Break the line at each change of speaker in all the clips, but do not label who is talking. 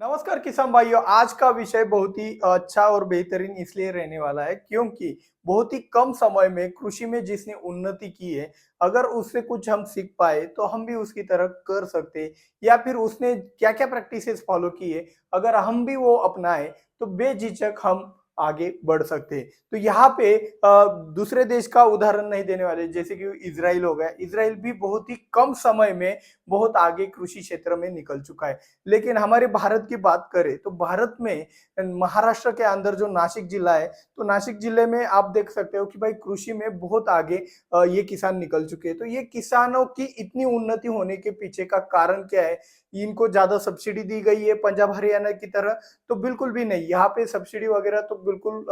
नमस्कार किसान भाइयों। आज का विषय बहुत ही अच्छा और बेहतरीन इसलिए रहने वाला है क्योंकि बहुत ही कम समय में कृषि में जिसने उन्नति की है, अगर उससे कुछ हम सीख पाए तो हम भी उसकी तरह कर सकते हैं। या फिर उसने क्या क्या प्रैक्टिसेस फॉलो की है, अगर हम भी वो अपनाए तो बेझिझक हम आगे बढ़ सकते हैं। तो यहाँ पे दूसरे देश का उदाहरण नहीं देने वाले, जैसे कि इजराइल हो गया। इजराइल भी बहुत ही कम समय में बहुत आगे कृषि क्षेत्र में निकल चुका है। लेकिन हमारे भारत की बात करें तो भारत में महाराष्ट्र के अंदर जो नासिक जिला है, तो नासिक जिले में आप देख सकते हो कि भाई कृषि में बहुत आगे ये किसान निकल चुके हैं। तो ये किसानों की इतनी उन्नति होने के पीछे का कारण क्या है? इनको ज्यादा सब्सिडी दी गई है पंजाब हरियाणा की तरह? तो बिल्कुल भी नहीं। यहाँ पे सब्सिडी वगैरह तो बिल्कुल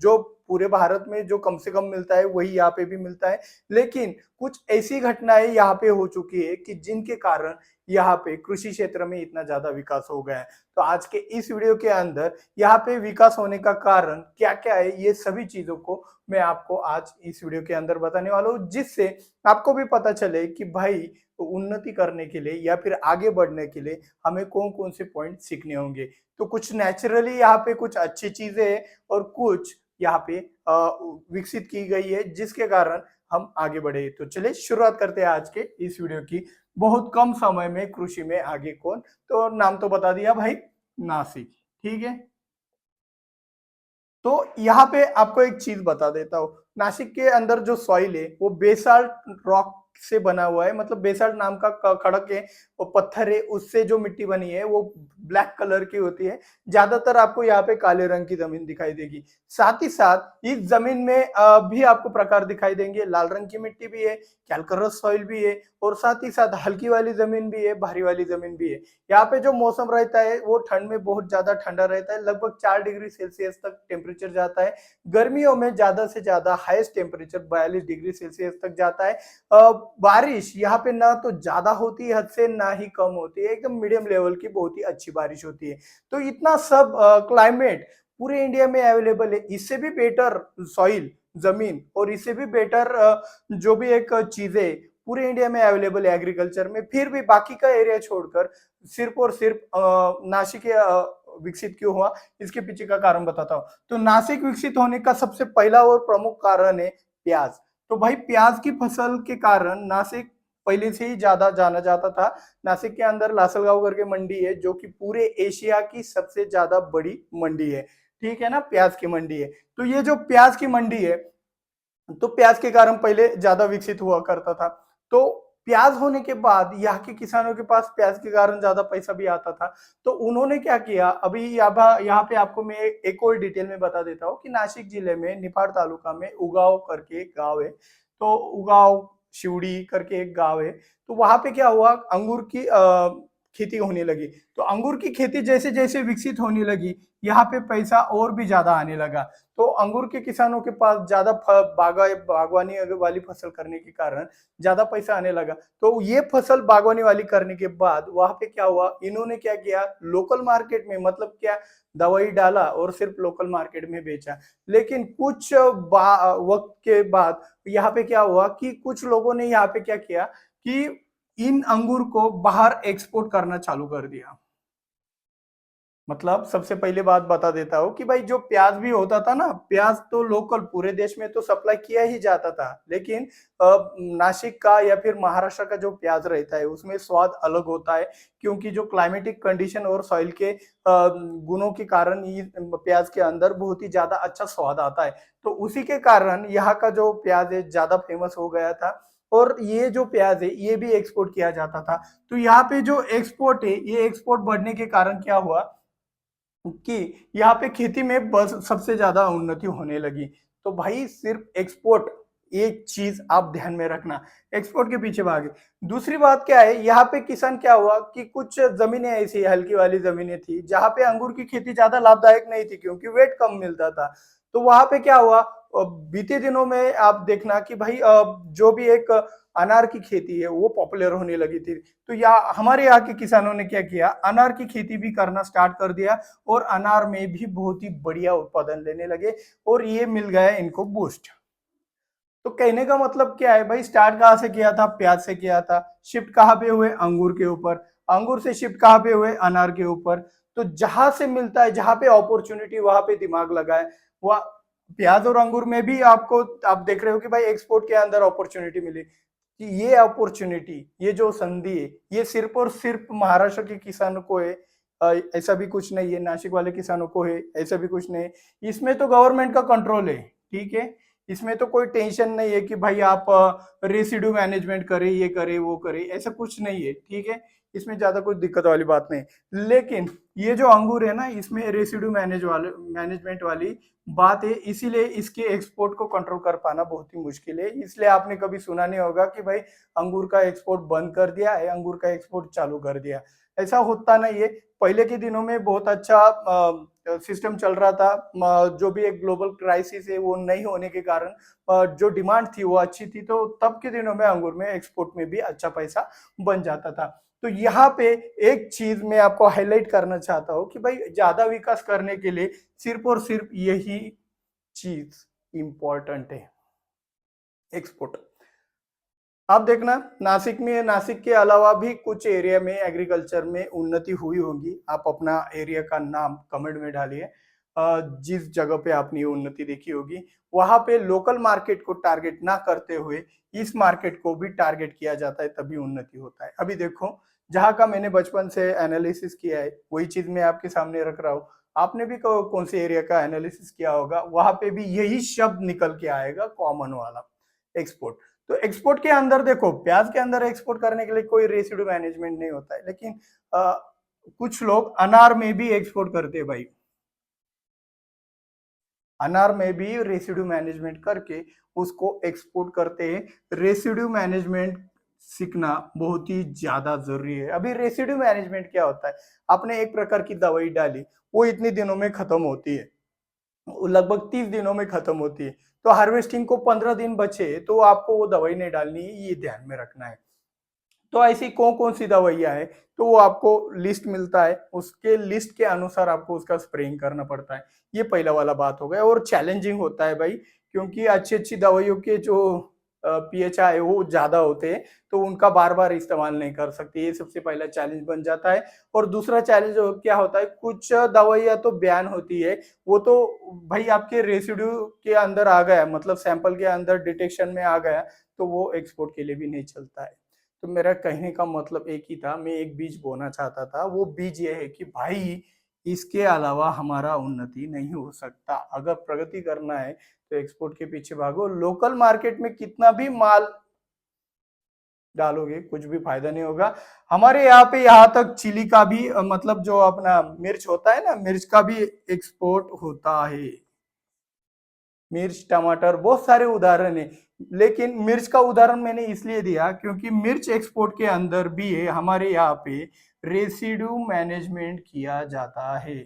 जो पूरे भारत में जो कम से कम मिलता है वही यहाँ पे भी मिलता है। लेकिन कुछ ऐसी घटनाएं यहाँ पे हो चुकी है कि जिनके कारण यहाँ पे कृषि क्षेत्र में इतना ज्यादा विकास हो गया है। तो आज के इस वीडियो के अंदर यहाँ पे विकास होने का कारण क्या क्या है, ये सभी चीजों को मैं आपको आज इस वीडियो के अंदर बताने वाला हूँ, जिससे आपको भी पता चले कि भाई उन्नति करने के लिए या फिर आगे बढ़ने के लिए हमें कौन कौन से पॉइंट सीखने होंगे। तो कुछ नेचुरली यहाँ पे कुछ अच्छी चीजें हैं और कुछ यहाँ पे विकसित की गई है जिसके कारण हम आगे बढ़े। तो चलिए शुरुआत करते हैं आज के इस वीडियो की। बहुत कम समय में कृषि में आगे कौन? तो नाम तो बता दिया भाई, नासिक। ठीक है। तो यहाँ पे आपको एक चीज बता देता हूँ। नासिक के अंदर जो सॉइल है वो बेसाल्ट रॉक से बना हुआ है। मतलब बेसाल्ट नाम का खड़क है, वो पत्थर है, उससे जो मिट्टी बनी है वो ब्लैक कलर की होती है। ज्यादातर आपको यहाँ पे काले रंग की जमीन दिखाई देगी। साथ ही साथ इस जमीन में भी आपको प्रकार दिखाई देंगे। लाल रंग की मिट्टी भी है, कैलकरस सॉइल भी है, और साथ ही साथ हल्की वाली जमीन भी है, भारी वाली जमीन भी है। यहाँ पे जो मौसम रहता है वो ठंड में बहुत ज्यादा ठंडा रहता है, लगभग 4 डिग्री सेल्सियस तक टेम्परेचर जाता है। गर्मियों में ज्यादा से ज्यादा हाईएस्ट टेम्परेचर 42 डिग्री सेल्सियस तक जाता है। बारिश यहाँ पे ना तो ज्यादा होती है हद से, ना ही कम होती है, एकदम मीडियम लेवल की बहुत ही अच्छी बारिश होती है। तो इतना सब क्लाइमेट पूरे इंडिया में अवेलेबल है। इससे भी बेटर सॉइल, जमीन, और इससे भी बेटर जो भी एक चीजें पूरे इंडिया में अवेलेबल है एग्रीकल्चर में, फिर भी बाकी का एरिया छोड़कर सिर्फ और सिर्फ नासिक विकसित क्यों हुआ, इसके पीछे का कारण बताता हूँ। तो नासिक विकसित होने का सबसे पहला और प्रमुख कारण है प्याज। तो भाई प्याज की फसल के कारण नासिक पहले से ही ज्यादा जाना जाता था। नासिक के अंदर लासलगांव करके मंडी है, जो कि पूरे एशिया की सबसे ज्यादा बड़ी मंडी है। ठीक है ना, प्याज की मंडी है। तो ये जो प्याज की मंडी है, तो प्याज के कारण पहले ज्यादा विकसित हुआ करता था। तो प्याज होने के बाद यहाँ के किसानों के पास प्याज के कारण ज्यादा पैसा भी आता था। तो उन्होंने क्या किया, अभी यहाँ पे आपको मैं एक और डिटेल में बता देता हूँ कि नासिक जिले में निफाड तालुका में उगाव करके एक गांव है। तो उगाव शिवड़ी करके एक गांव है। तो वहां पे क्या हुआ, अंगूर की खेती होने लगी। तो अंगूर की खेती जैसे जैसे विकसित होने लगी, यहाँ पे पैसा और भी ज्यादा आने लगा। तो अंगूर के किसानों के पास ज्यादा बागवानी वाली फसल करने के कारण ज्यादा पैसा आने लगा। तो ये फसल बागवानी वाली करने के बाद वहां पे क्या हुआ, इन्होंने क्या किया, लोकल मार्केट में, मतलब क्या, दवाई डाला और सिर्फ लोकल मार्केट में बेचा। लेकिन कुछ वक्त के बाद यहाँ पे क्या हुआ कि कुछ लोगों ने यहाँ पे क्या किया कि इन अंगूर को बाहर एक्सपोर्ट करना चालू कर दिया। मतलब सबसे पहले बात बता देता हूँ कि भाई जो प्याज भी होता था ना, प्याज तो लोकल पूरे देश में तो सप्लाई किया ही जाता था। लेकिन नासिक का या फिर महाराष्ट्र का जो प्याज रहता है उसमें स्वाद अलग होता है, क्योंकि जो क्लाइमेटिक कंडीशन और सॉइल के गुणों के कारण ये प्याज के अंदर बहुत ही ज्यादा अच्छा स्वाद आता है। तो उसी के कारण यहाँ का जो प्याज है ज्यादा फेमस हो गया था। और ये जो प्याज है ये भी एक्सपोर्ट किया जाता था। तो यहाँ पे जो एक्सपोर्ट है, ये एक्सपोर्ट बढ़ने के कारण क्या हुआ कि यहाँ पे खेती में बस सबसे ज्यादा उन्नति होने लगी। तो भाई सिर्फ एक्सपोर्ट, एक चीज आप ध्यान में रखना, एक्सपोर्ट के पीछे भागे। दूसरी बात क्या है, यहाँ पे किसान क्या हुआ कि कुछ जमीनें ऐसी हल्की वाली जमीनें थी जहां पे अंगूर की खेती ज्यादा लाभदायक नहीं थी, क्योंकि वेट कम मिलता था। तो वहां पे क्या हुआ, बीते दिनों में आप देखना कि भाई जो भी एक अनार की खेती है वो पॉपुलर होने लगी थी। तो हमारे यहाँ के किसानों ने क्या किया, अनार की खेती भी करना स्टार्ट कर दिया, और अनार में भी बहुत ही बढ़िया उत्पादन लेने लगे, और ये मिल गया इनको बूस्ट। तो कहने का मतलब क्या है भाई, स्टार्ट कहाँ से किया था, प्याज से किया था, शिफ्ट कहाँ पे हुए, अंगूर के ऊपर, अंगूर से शिफ्ट कहाँ पे हुए, अनार के ऊपर। तो जहां से मिलता है, जहां पे अपॉर्चुनिटी वहां पे दिमाग लगाए। वह प्याज और अंगूर में भी आपको, आप देख रहे हो कि भाई एक्सपोर्ट के अंदर अपॉर्चुनिटी मिली, कि ये अपॉर्चुनिटी, ये जो संधि है, ये सिर्फ और सिर्फ महाराष्ट्र के किसानों को है, ऐसा भी कुछ नहीं है। नासिक वाले किसानों को है, ऐसा भी कुछ नहीं है। इसमें तो गवर्नमेंट का कंट्रोल है, ठीक है। इसमें तो कोई टेंशन नहीं है कि भाई आप रेसिड्यू मैनेजमेंट करें, ये करे वो करे, ऐसा कुछ नहीं है, ठीक है। इसमें ज्यादा कुछ दिक्कत वाली बात नहीं। लेकिन ये जो अंगूर है ना, इसमें रेसिड्यू मैनेजमेंट वाली बात है, इसीलिए इसके एक्सपोर्ट को कंट्रोल कर पाना बहुत ही मुश्किल है। इसलिए आपने कभी सुना नहीं होगा कि भाई अंगूर का एक्सपोर्ट बंद कर दिया है, अंगूर का एक्सपोर्ट चालू कर दिया। ऐसा होता नहीं है। पहले के दिनों में बहुत अच्छा सिस्टम चल रहा था। जो भी एक ग्लोबल क्राइसिस है वो नहीं होने के कारण जो डिमांड थी वो अच्छी थी, तो तब के दिनों में अंगूर में एक्सपोर्ट में भी अच्छा पैसा बन जाता था। तो यहाँ पे एक चीज मैं आपको हाईलाइट करना चाहता हूँ कि भाई ज्यादा विकास करने के लिए सिर्फ और सिर्फ यही चीज इंपॉर्टेंट है, एक्सपोर्ट। आप देखना नासिक के अलावा भी कुछ एरिया में एग्रीकल्चर में उन्नति हुई होगी। आप अपना एरिया का नाम कमेंट में डालिए, जिस जगह पे आपने ये उन्नति देखी होगी। वहां पे लोकल मार्केट को टारगेट ना करते हुए इस मार्केट को भी टारगेट किया जाता है, तभी उन्नति होता है। अभी देखो, जहां का मैंने बचपन से एनालिसिस किया है वही चीज मैं आपके सामने रख रहा हूँ। आपने भी कौन से एरिया का एनालिसिस किया होगा, वहां पे भी यही शब्द निकल के आएगा, कॉमन वाला, एक्सपोर्ट। तो एक्सपोर्ट के अंदर देखो, प्याज के अंदर एक्सपोर्ट करने के लिए कोई रेसिड्यू मैनेजमेंट नहीं होता है, लेकिन कुछ लोग अनार में भी एक्सपोर्ट करते हैं भाई। अनार में भी रेसिड्यू मैनेजमेंट करके उसको एक्सपोर्ट करते हैं। रेसिड्यू मैनेजमेंट सीखना बहुत ही ज्यादा जरूरी है। अभी रेसिड्यू मैनेजमेंट क्या होता है, आपने एक प्रकार की दवाई डाली, वो इतने दिनों में खत्म होती है, लगभग 30 दिनों में खत्म होती है। तो हार्वेस्टिंग को 15 दिन बचे तो आपको वो दवाई नहीं डालनी है, ये ध्यान में रखना है। तो ऐसी कौन कौन सी दवाइयां है, तो वो आपको लिस्ट मिलता है, उसके लिस्ट के अनुसार आपको उसका स्प्रेइंग करना पड़ता है। ये पहला वाला बात हो गया। और चैलेंजिंग होता है भाई, क्योंकि अच्छी अच्छी दवाइयों के जो पीएचआई वो ज्यादा होते हैं, तो उनका बार बार इस्तेमाल नहीं कर सकते। ये सबसे पहला चैलेंज बन जाता है। और दूसरा चैलेंज क्या होता है, कुछ दवाइयां तो बैन होती है, वो तो भाई आपके रेसिड्यू के अंदर आ गया, मतलब सैंपल के अंदर डिटेक्शन में आ गया, तो वो एक्सपोर्ट के लिए भी नहीं चलता है। तो मेरा कहने का मतलब एक ही था, मैं एक बीज बोना चाहता था। वो बीज ये है कि भाई इसके अलावा हमारा उन्नति नहीं हो सकता। अगर प्रगति करना है तो एक्सपोर्ट के पीछे भागो। लोकल मार्केट में कितना भी माल डालोगे कुछ भी फायदा नहीं होगा। हमारे यहाँ पे यहाँ तक चिली का भी मतलब जो अपना मिर्च होता है ना, मिर्च का भी एक्सपोर्ट होता है। मिर्च, टमाटर, बहुत सारे उदाहरण है। लेकिन मिर्च का उदाहरण मैंने इसलिए दिया क्योंकि मिर्च एक्सपोर्ट के अंदर भी है, हमारे यहाँ पे रेसिड्यू मैनेजमेंट किया जाता है।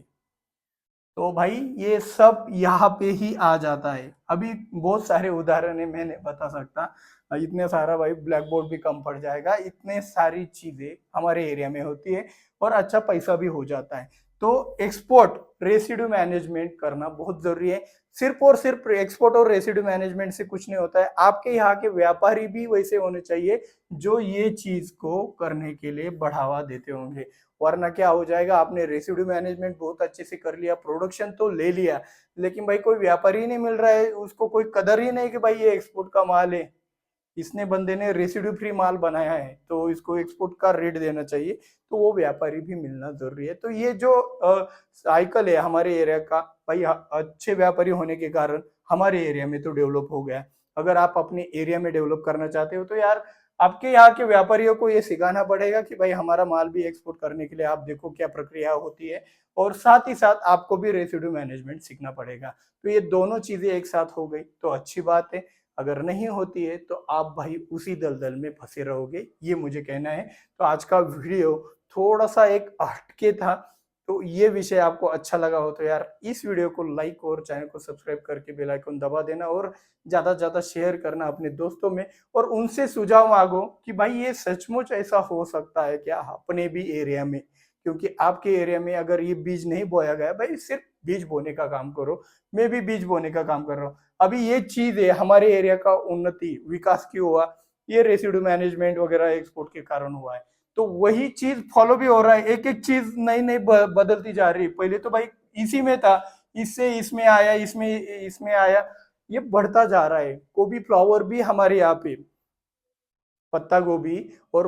तो भाई ये सब यहाँ पे ही आ जाता है। अभी बहुत सारे उदाहरण है, मैं नहीं बता सकता, इतने सारा भाई ब्लैक बोर्ड भी कम पड़ जाएगा। इतने सारी चीजें हमारे एरिया में होती है और अच्छा पैसा भी हो जाता है। तो एक्सपोर्ट रेसिड्यू मैनेजमेंट करना बहुत जरूरी है। सिर्फ और सिर्फ एक्सपोर्ट और रेसिड्यू मैनेजमेंट से कुछ नहीं होता है, आपके यहाँ के व्यापारी भी वैसे होने चाहिए जो ये चीज को करने के लिए बढ़ावा देते होंगे। वरना क्या हो जाएगा, आपने रेसिड्यू मैनेजमेंट बहुत अच्छे से कर लिया, प्रोडक्शन तो ले लिया, लेकिन भाई कोई व्यापारी ही नहीं मिल रहा है, उसको कोई कदर ही नहीं कि भाई ये एक्सपोर्ट का माल है, इसने बंदे ने रेसिड्यू फ्री माल बनाया है तो इसको एक्सपोर्ट का रेट देना चाहिए। तो वो व्यापारी भी मिलना जरूरी है। तो ये जो साइकिल है हमारे एरिया का, भाई अच्छे व्यापारी होने के कारण हमारे एरिया में तो डेवलप हो गया। अगर आप अपने एरिया में डेवलप करना चाहते हो तो यार आपके यहाँ के व्यापारियों को ये सिखाना पड़ेगा कि भाई हमारा माल भी एक्सपोर्ट करने के लिए आप देखो क्या प्रक्रिया होती है, और साथ ही साथ आपको भी रेसिड्यू मैनेजमेंट सीखना पड़ेगा। तो ये दोनों चीजें एक साथ हो गई तो अच्छी बात है। अगर नहीं होती है तो आप भाई उसी दलदल में फंसे रहोगे, ये मुझे कहना है। तो आज का वीडियो थोड़ा सा एक हटके था। तो ये विषय आपको अच्छा लगा हो तो यार इस वीडियो को लाइक और चैनल को सब्सक्राइब करके बेल आइकन दबा देना, और ज्यादा से ज्यादा शेयर करना अपने दोस्तों में, और उनसे सुझाव मांगो कि भाई ये सचमुच ऐसा हो सकता है क्या अपने भी एरिया में। क्योंकि आपके एरिया में अगर ये बीज नहीं बोया गया, भाई सिर्फ बीज बोने का काम करो, मैं भी बीज बोने का काम कर रहा हूँ। अभी ये चीज है, हमारे एरिया का उन्नति विकास क्यों हुआ, ये रेसिड्यू मैनेजमेंट वगैरह एक्सपोर्ट के कारण हुआ है। तो वही चीज फॉलो भी हो रहा है, एक एक चीज नई नई बदलती जा रही है। पहले तो भाई इसी में था, इससे इसमें आया, इसमें इसमें आया, ये बढ़ता जा रहा है। गोभी फ्लावर भी हमारे यहाँ पे, पत्ता गोभी और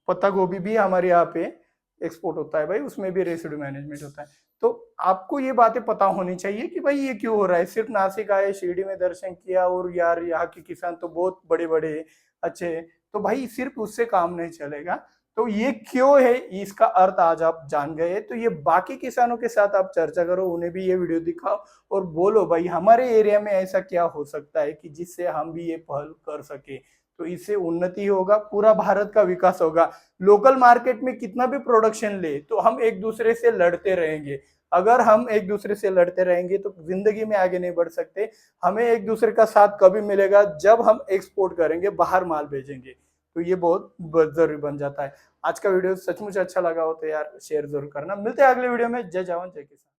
पत्ता गोभी भी हमारे यहाँ पे एक्सपोर्ट होता है भाई, उसमें भी रेसिड्यू मैनेजमेंट होता है। तो आपको ये बातें पता होनी चाहिए कि भाई ये क्यों हो रहा है। सिर्फ नासिक आए, शिरडी में दर्शन किया और यार यहाँ के किसान तो बहुत बड़े बड़े अच्छे हैं, तो भाई सिर्फ उससे काम नहीं चलेगा। तो ये क्यों है, इसका अर्थ आज आप जान गए। तो ये बाकी किसानों के साथ आप चर्चा करो, उन्हें भी ये वीडियो दिखाओ और बोलो भाई हमारे एरिया में ऐसा क्या हो सकता है कि जिससे हम भी ये पहल कर सके। तो इससे उन्नति होगा, पूरा भारत का विकास होगा। लोकल मार्केट में कितना भी प्रोडक्शन ले तो हम एक दूसरे से लड़ते रहेंगे। अगर हम एक दूसरे से लड़ते रहेंगे तो जिंदगी में आगे नहीं बढ़ सकते। हमें एक दूसरे का साथ कभी मिलेगा जब हम एक्सपोर्ट करेंगे, बाहर माल भेजेंगे, तो ये बहुत जरूरी बन जाता है। आज का वीडियो सचमुच अच्छा लगा हो तो यार शेयर जरूर करना। मिलते हैं अगले वीडियो में। जय जवान जय किसान।